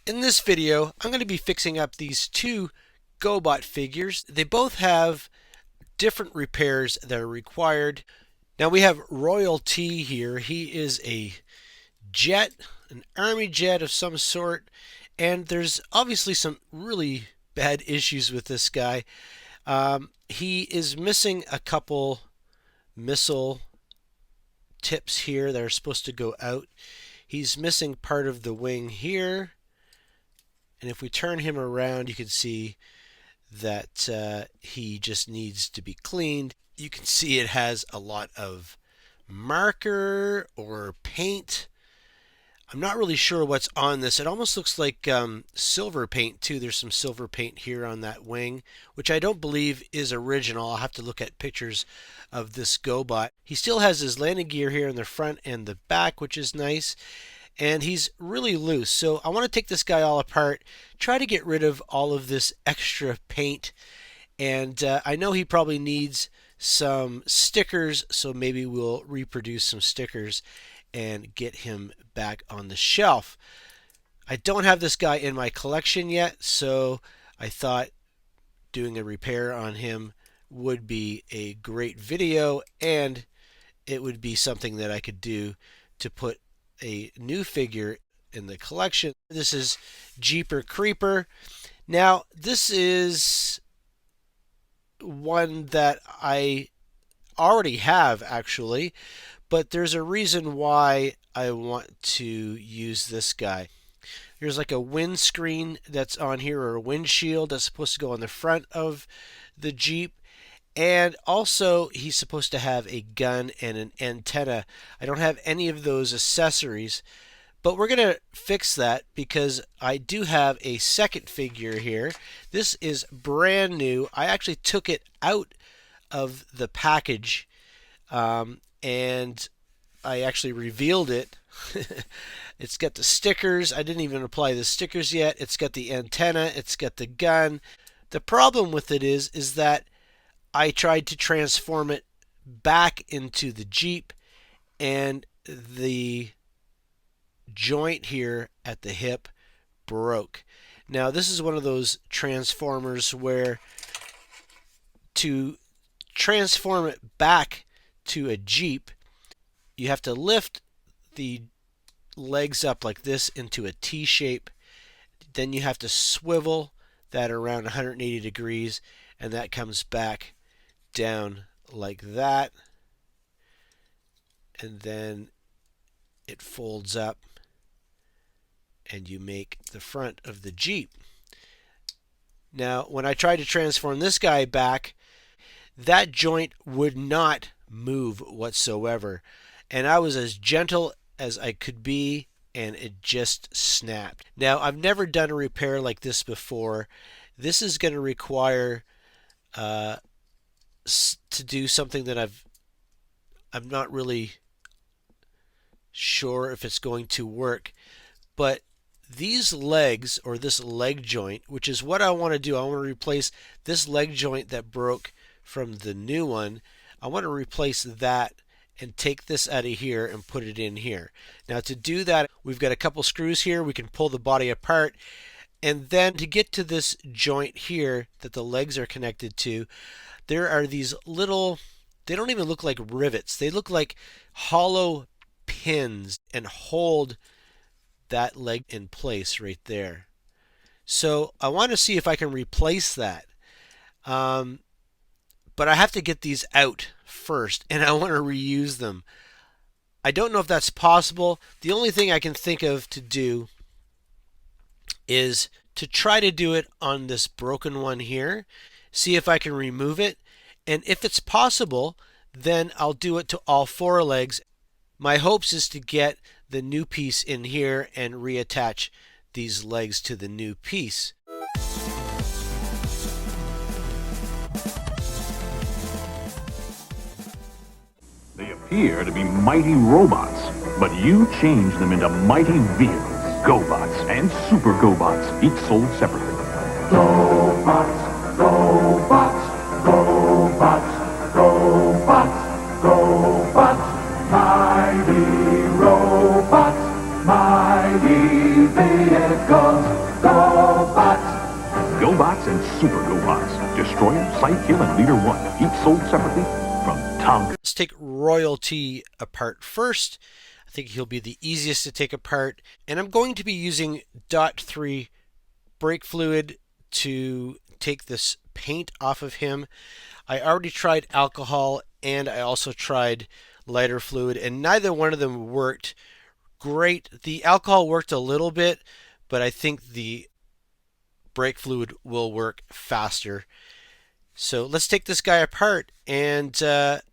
In this video, I'm going to be fixing up these two GoBot figures. They both have different repairs that are required. Now we have Royal T here. He is a jet, an army jet of some sort, and there's obviously some really bad issues with this guy. He is missing a couple missile tips here that are supposed to go out. He's missing part of the wing here. And if we turn him around, you can see that he just needs to be cleaned. You can see it has a lot of marker or paint. I'm not really sure what's on this. It almost looks like silver paint too. There's some silver paint here on that wing, which I don't believe is original. I'll have to look at pictures of this GoBot. He still has his landing gear here in the front and the back, which is nice. And he's really loose. So I want to take this guy all apart, try to get rid of all of this extra paint. And I know he probably needs some stickers, so maybe we'll reproduce some stickers and get him back on the shelf. I don't have this guy in my collection yet, so I thought doing a repair on him would be a great video, and it would be something that I could do to put a new figure in the collection. This is Geeper Creeper. Now, this is one that I already have actually, but there's a reason why I want to use this guy. There's like a windscreen that's on here, or a windshield that's supposed to go on the front of the Jeep. And also, he's supposed to have a gun and an antenna. I don't have any of those accessories, but we're going to fix that because I do have a second figure here. This is brand new. I actually took it out of the package and I actually revealed it. It's got the stickers. I didn't even apply the stickers yet. It's got the antenna. It's got the gun. The problem with it is that I tried to transform it back into the Jeep, and the joint here at the hip broke. Now, this is one of those transformers where to transform it back to a Jeep, you have to lift the legs up like this into a T shape. Then you have to swivel that around 180 degrees, and that comes back down like that, and then it folds up and you make the front of the Jeep. Now, when I tried to transform this guy back, that joint would not move whatsoever, and I was as gentle as I could be, and it just snapped. Now, I've never done a repair like this before. This is going to require to do something that I'm not really sure if it's going to work, but these legs, or this leg joint, which is what I want to do, I want to replace this leg joint that broke from the new one. I want to replace that and take this out of here and put it in here. Now, to do that, we've got a couple screws here. We can pull the body apart, and then to get to this joint here that the legs are connected to, there are these little, they don't even look like rivets. They look like hollow pins and hold that leg in place right there. So I want to see if I can replace that. But I have to get these out first, and I want to reuse them. I don't know if that's possible. The only thing I can think of to do is to try to do it on this broken one here, see if I can remove it, and if it's possible, then I'll do it to all four legs. My hopes is to get the new piece in here and reattach these legs to the new piece. They appear to be mighty robots, but you change them into mighty vehicles. GoBots and Super GoBots, each sold separately. GoBots, GoBots, GoBots, GoBots, GoBots, mighty robots, mighty vehicles. it goes. GoBots! GoBots and Super GoBots. Destroyer, Sight Kill, and Leader 1. Each sold separately from Tonka. Let's take Royalty apart first. I think he'll be the easiest to take apart. And I'm going to be using .3 brake fluid to take this paint off of him. I already tried alcohol and I also tried lighter fluid, and neither one of them worked great. The alcohol worked a little bit, but I think the brake fluid will work faster. So let's take this guy apart, and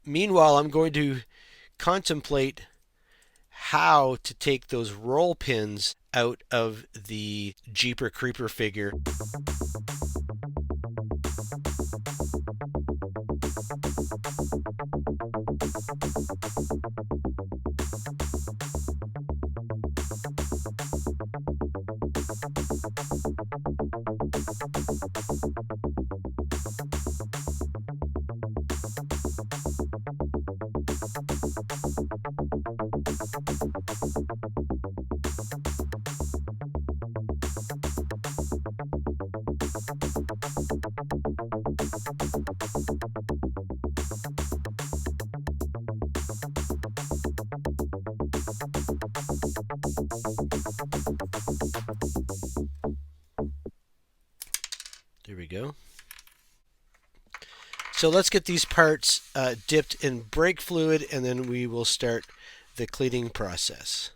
meanwhile I'm going to contemplate how to take those roll pins out of the Geeper Creeper figure. There we go. So let's get these parts dipped in brake fluid, and then we will start the cleaning process.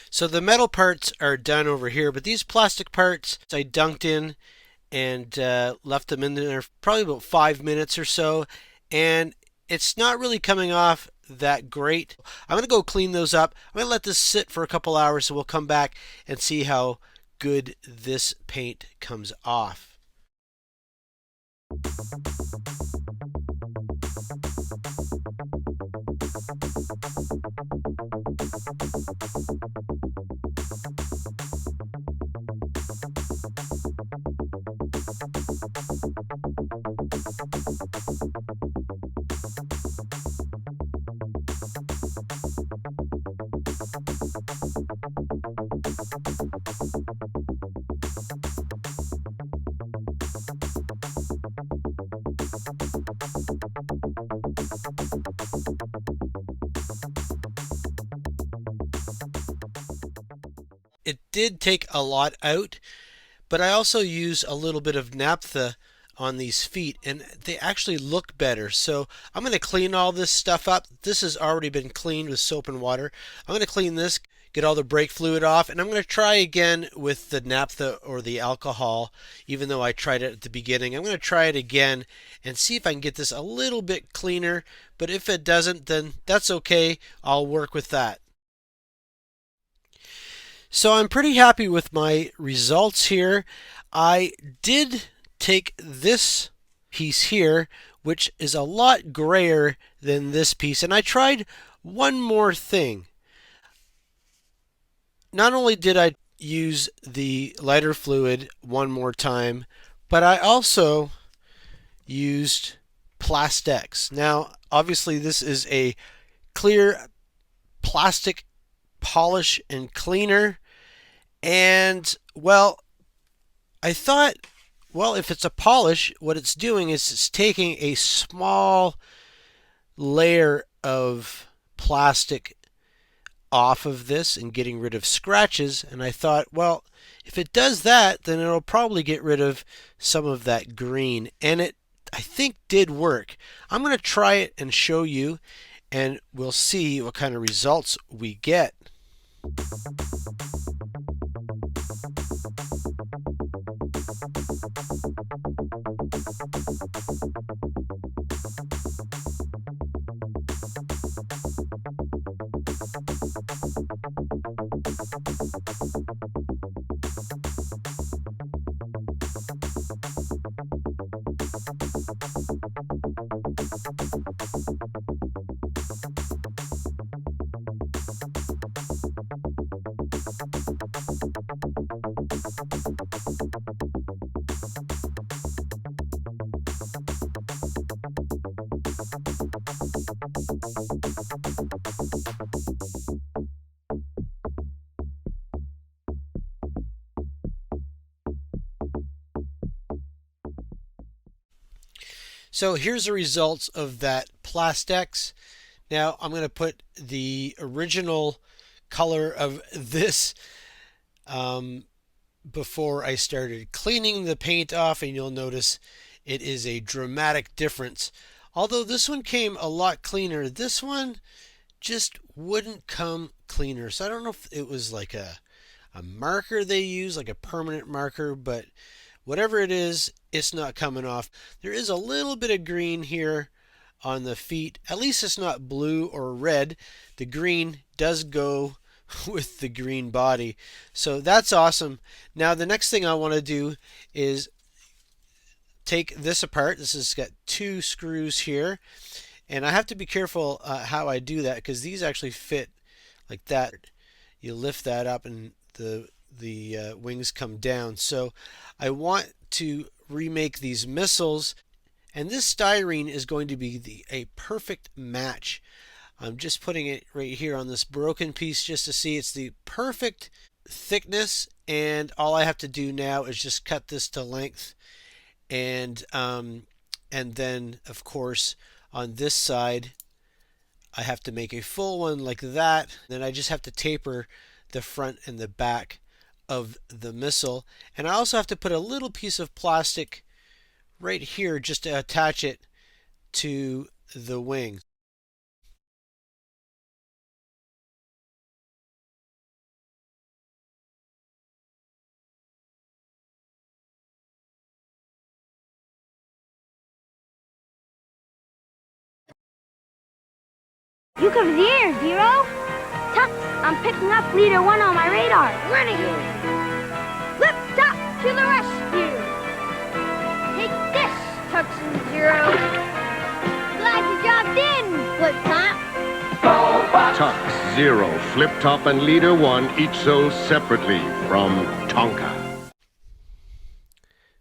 So the metal parts are done over here, but these plastic parts I dunked in and left them in there probably about 5 minutes or so, and it's not really coming off that great. I'm going to go clean those up. I'm going to let this sit for a couple hours, so we'll come back and see how good this paint comes off. It did take a lot out, but I also used a little bit of naphtha on these feet and they actually look better. So I'm going to clean all this stuff up. This has already been cleaned with soap and water. I'm going to clean this, get all the brake fluid off, and I'm going to try again with the naphtha or the alcohol. Even though I tried it at the beginning, I'm going to try it again and see if I can get this a little bit cleaner. But if it doesn't, then that's okay. I'll work with that. So I'm pretty happy with my results here. I did take this piece here, which is a lot grayer than this piece, and I tried one more thing. Not only did I use the lighter fluid one more time, but I also used Plastex. Now, obviously this is a clear plastic polish and cleaner, and well, I thought, well, if it's a polish, what it's doing is it's taking a small layer of plastic off of this and getting rid of scratches. And I thought, well, if it does that, then it'll probably get rid of some of that green. And it, I think, did work. I'm going to try it and show you, and we'll see what kind of results we get. So here's the results of that Plastex. Now I'm going to put the original color of this before I started cleaning the paint off, and you'll notice it is a dramatic difference. Although this one came a lot cleaner, this one just wouldn't come cleaner. So I don't know if it was like a marker they use, like a permanent marker, but whatever it is, it's not coming off. There is a little bit of green here on the feet. At least it's not blue or red. The green does go with the green body. So that's awesome. Now the next thing I want to do is take this apart. This has got 2 screws here. And I have to be careful how I do that, because these actually fit like that. You lift that up and the wings come down. So I want to remake these missiles, and this styrene is going to be a perfect match. I'm just putting it right here on this broken piece just to see it's the perfect thickness, and all I have to do now is just cut this to length, and then of course on this side I have to make a full one like that. Then I just have to taper the front and the back of the missile, and I also have to put a little piece of plastic right here just to attach it to the wing. You cover the air, Zero. Tuck, I'm picking up leader 1 on my radar. Renegade. Flip top to the rescue. Take this, Tucks and Zero. Glad you dropped in, Flip Top. GoBots! Tuck, Zero, Flip Top, and Leader 1 each sold separately from Tonka.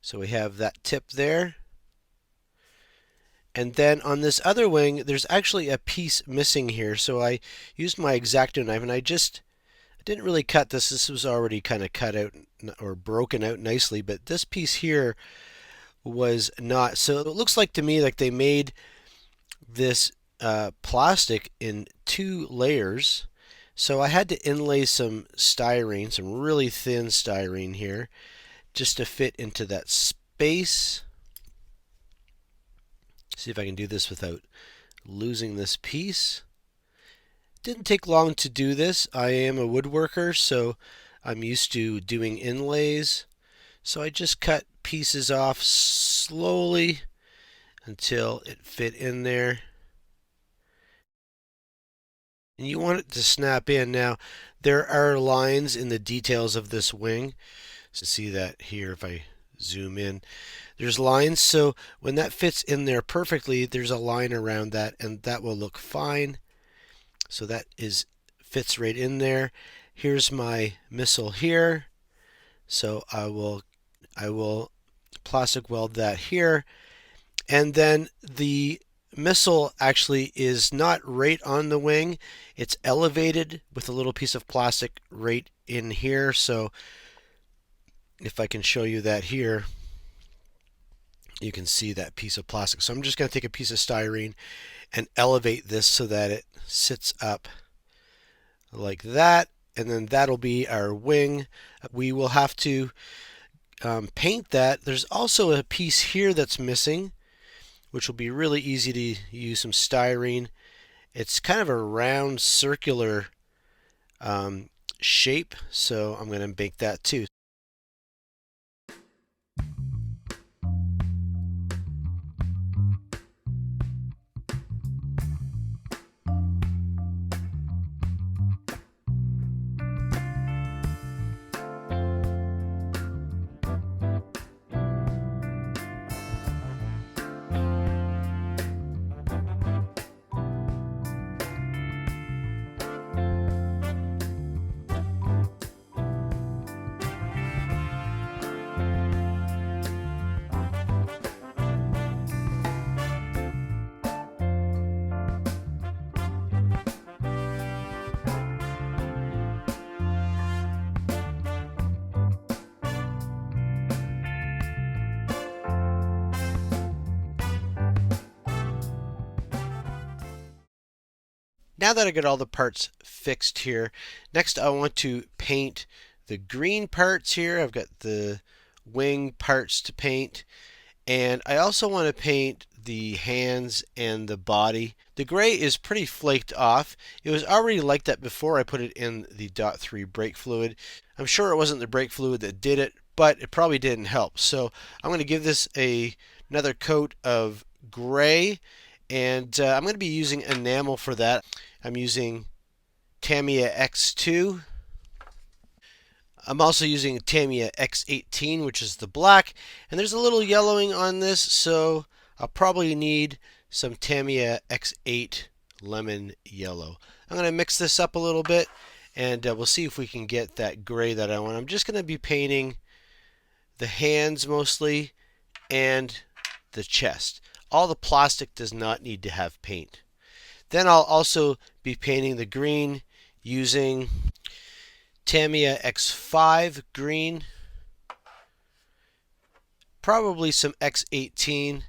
So we have that tip there. And then on this other wing, there's actually a piece missing here. So I used my X-Acto knife, and I didn't really cut this. This was already kind of cut out or broken out nicely, but this piece here was not. So it looks like to me like they made this plastic in 2 layers. So I had to inlay some styrene, some really thin styrene here, just to fit into that space. See if I can do this without losing this piece. Didn't take long to do this. I am a woodworker, so I'm used to doing inlays. So I just cut pieces off slowly until it fit in there. And you want it to snap in. Now, there are lines in the details of this wing. So see that here if I zoom in. There's lines, so when that fits in there perfectly, there's a line around that, and that will look fine. So that fits right in there. Here's my missile here. So I will plastic weld that here. And then the missile actually is not right on the wing. It's elevated with a little piece of plastic right in here. So if I can show you that here, you can see that piece of plastic. So I'm just going to take a piece of styrene and elevate this so that it sits up like that. And then that'll be our wing. We will have to paint that. There's also a piece here that's missing, which will be really easy to use some styrene. It's kind of a round circular shape, so I'm going to make that too. Now that I got all the parts fixed here, next I want to paint the green parts here. I've got the wing parts to paint, and I also want to paint the hands and the body. The gray is pretty flaked off. It was already like that before I put it in the .3 brake fluid. I'm sure it wasn't the brake fluid that did it, but it probably didn't help. So I'm going to give this another coat of gray, and I'm going to be using enamel for that. I'm using Tamiya X2. I'm also using Tamiya X18, which is the black, and there's a little yellowing on this, so I'll probably need some Tamiya X8 lemon yellow. I'm going to mix this up a little bit, and we'll see if we can get that gray that I want. I'm just going to be painting the hands mostly and the chest. All the plastic does not need to have paint. Then I'll also be painting the green using Tamiya X5 green, probably some X18.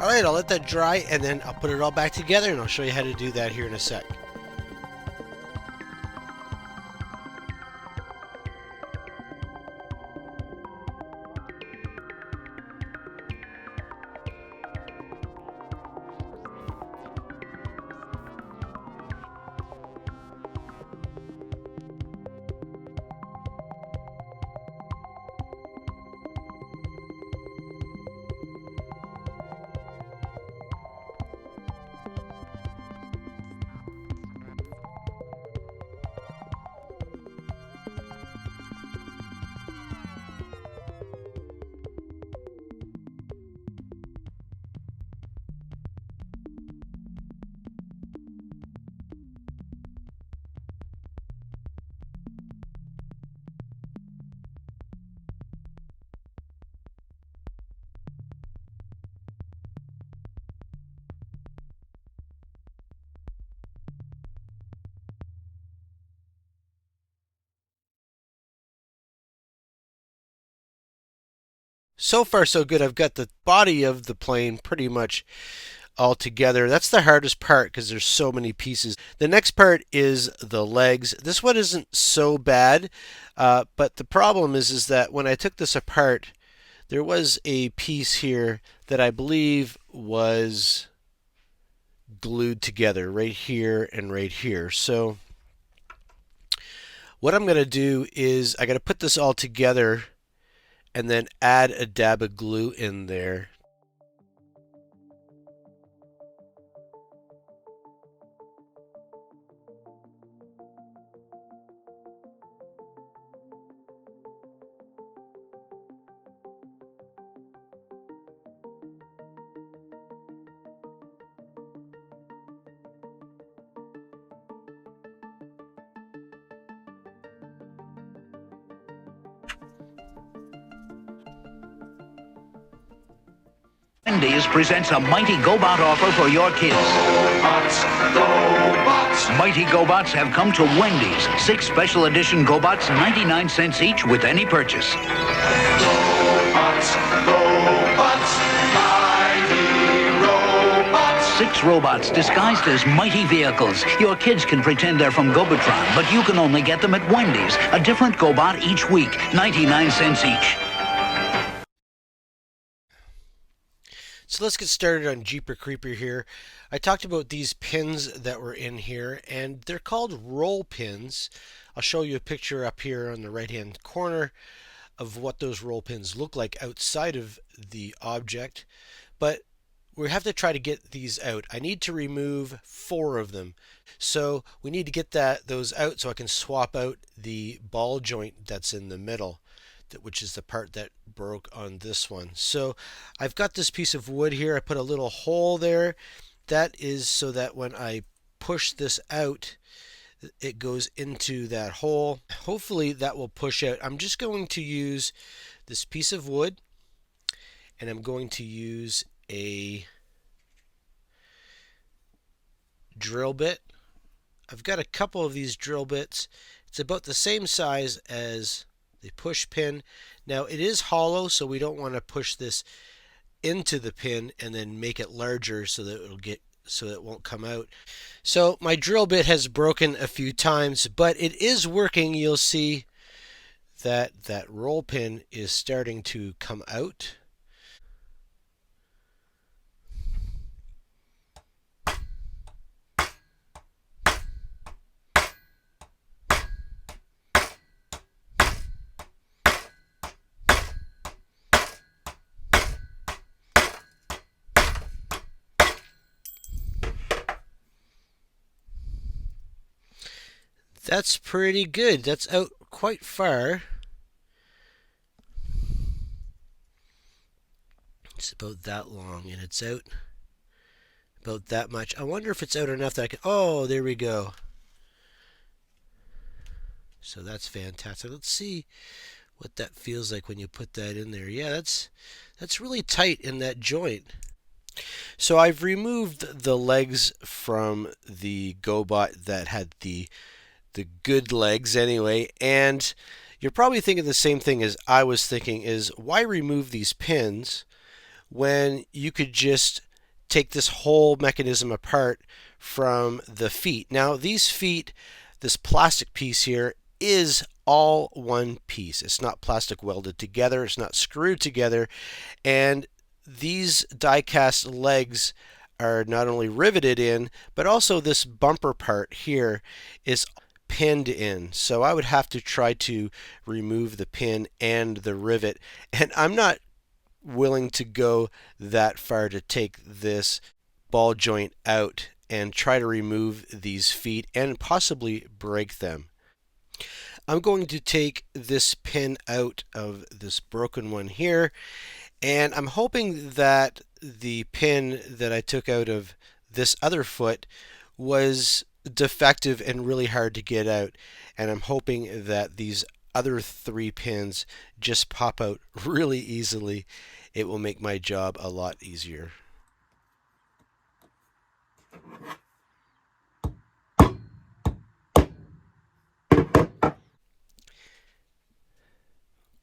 Alright, I'll let that dry and then I'll put it all back together and I'll show you how to do that here in a sec. So far so good. I've got the body of the plane pretty much all together. That's the hardest part because there's so many pieces. The next part is the legs. This one isn't so bad, but the problem is that when I took this apart, there was a piece here that I believe was glued together right here and right here. So what I'm going to do is I got to put this all together and then add a dab of glue in there. Wendy's presents a Mighty GoBot offer for your kids. GoBots, GoBots. Mighty GoBots have come to Wendy's. 6 special edition GoBots, 99 cents each with any purchase. GoBots, GoBots. Mighty robots. 6 robots disguised as mighty vehicles. Your kids can pretend they're from Gobotron, but you can only get them at Wendy's. A different GoBot each week, 99 cents each. So let's get started on Geeper Creeper here. I talked about these pins that were in here, and they're called roll pins. I'll show you a picture up here on the right hand corner of what those roll pins look like outside of the object, but we have to try to get these out. I need to remove 4 of them. So we need to get those out so I can swap out the ball joint that's in the middle, which is the part that broke on this one. So I've got this piece of wood here. I put a little hole there. That is so that when I push this out, it goes into that hole. Hopefully that will push out. I'm just going to use this piece of wood, and I'm going to use a drill bit. I've got a couple of these drill bits. It's about the same size as the push pin. Now it is hollow, so we don't want to push this into the pin and then make it larger so that it won't come out. So my drill bit has broken a few times, but it is working. You'll see that that roll pin is starting to come out. That's pretty good. That's out quite far. It's about that long, and it's out about that much. I wonder if it's out enough that I can... Oh, there we go. So that's fantastic. Let's see what that feels like when you put that in there. Yeah, that's really tight in that joint. So I've removed the legs from the GoBot that had the good legs anyway, and you're probably thinking the same thing as I was thinking, is why remove these pins when you could just take this whole mechanism apart from the feet. Now these feet, this plastic piece here, is all one piece. It's not plastic welded together, it's not screwed together, and these die-cast legs are not only riveted in, but also this bumper part here is pinned in. So I would have to try to remove the pin and the rivet, and I'm not willing to go that far to take this ball joint out and try to remove these feet and possibly break them. I'm going to take this pin out of this broken one here, and I'm hoping that the pin that I took out of this other foot was defective and really hard to get out, and I'm hoping that these other 3 pins just pop out really easily. It will make my job a lot easier.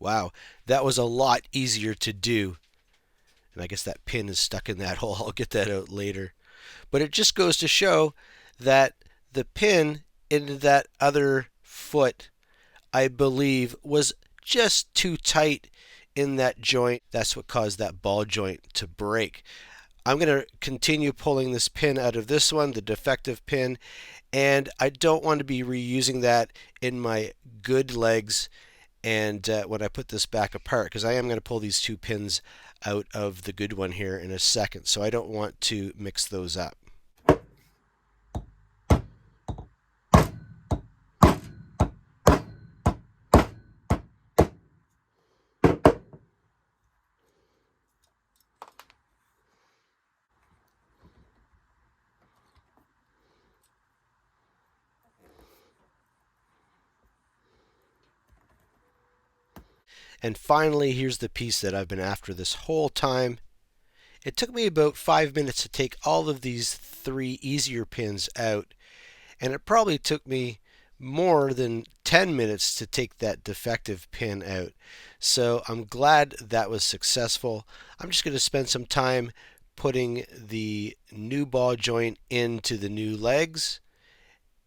Wow, that was a lot easier to do. And I guess that pin is stuck in that hole. I'll get that out later. But it just goes to show that the pin into that other foot, I believe, was just too tight in that joint. That's what caused that ball joint to break. I'm going to continue pulling this pin out of this one, the defective pin, and I don't want to be reusing that in my good legs and when I put this back apart, because I am going to pull these two pins out of the good one here in a second, so I don't want to mix those up. And finally, here's the piece that I've been after this whole time. It took me about 5 minutes to take all of these 3 easier pins out, and it probably took me more than 10 minutes to take that defective pin out. So I'm glad that was successful. I'm just going to spend some time putting the new ball joint into the new legs,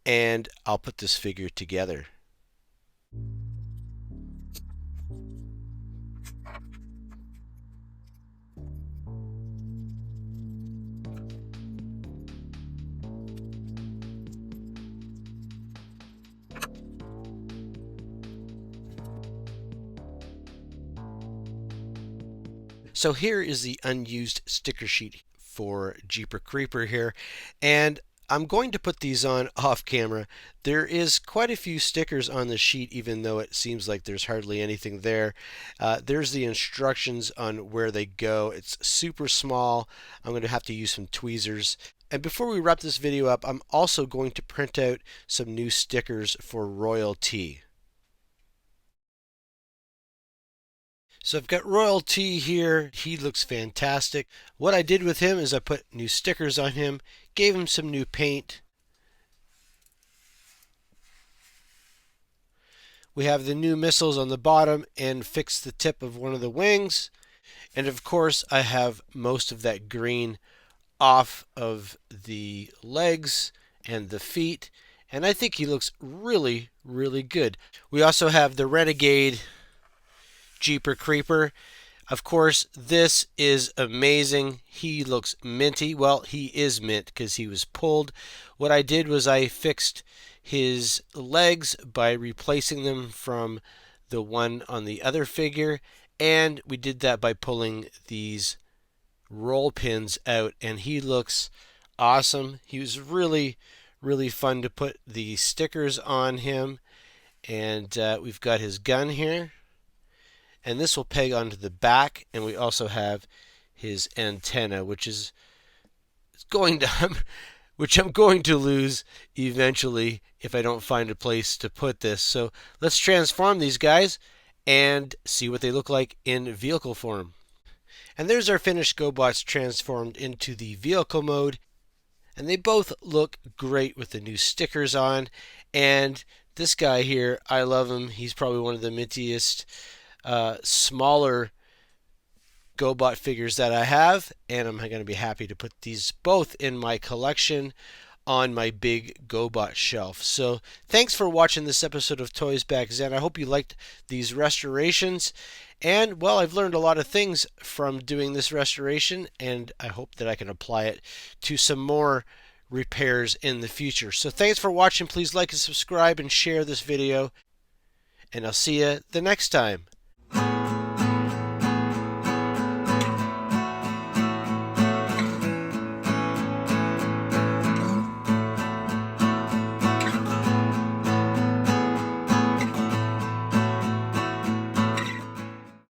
and I'll put this figure together. So here is the unused sticker sheet for Geeper Creeper here, and I'm going to put these on off camera. There is quite a few stickers on the sheet, even though it seems like there's hardly anything there. There's the instructions on where they go. It's super small. I'm going to have to use some tweezers. And before we wrap this video up, I'm also going to print out some new stickers for Royalty. So I've got Royalty here. He looks fantastic. What I did with him is I put new stickers on him, gave him some new paint. We have the new missiles on the bottom and fixed the tip of one of the wings. And of course, I have most of that green off of the legs and the feet. And I think he looks really, really good. We also have the Renegade Geeper Creeper. Of course, this is amazing. He looks minty. Well, he is mint because he was pulled. What I did was I fixed his legs by replacing them from the one on the other figure, and we did that by pulling these roll pins out, and he looks awesome. He was really, really fun to put the stickers on him, and we've got his gun here. And this will peg onto the back, and we also have his antenna, which is going to, which I'm going to lose eventually if I don't find a place to put this. So let's transform these guys and see what they look like in vehicle form. And there's our finished GoBots transformed into the vehicle mode, and they both look great with the new stickers on. And this guy here, I love him. He's probably one of the mintiest smaller GoBot figures that I have, and I'm going to be happy to put these both in my collection on my big GoBot shelf. So thanks for watching this episode of Toysbackzen. I hope you liked these restorations, and well, I've learned a lot of things from doing this restoration, and I hope that I can apply it to some more repairs in the future. So thanks for watching. Please like and subscribe and share this video, and I'll see you the next time.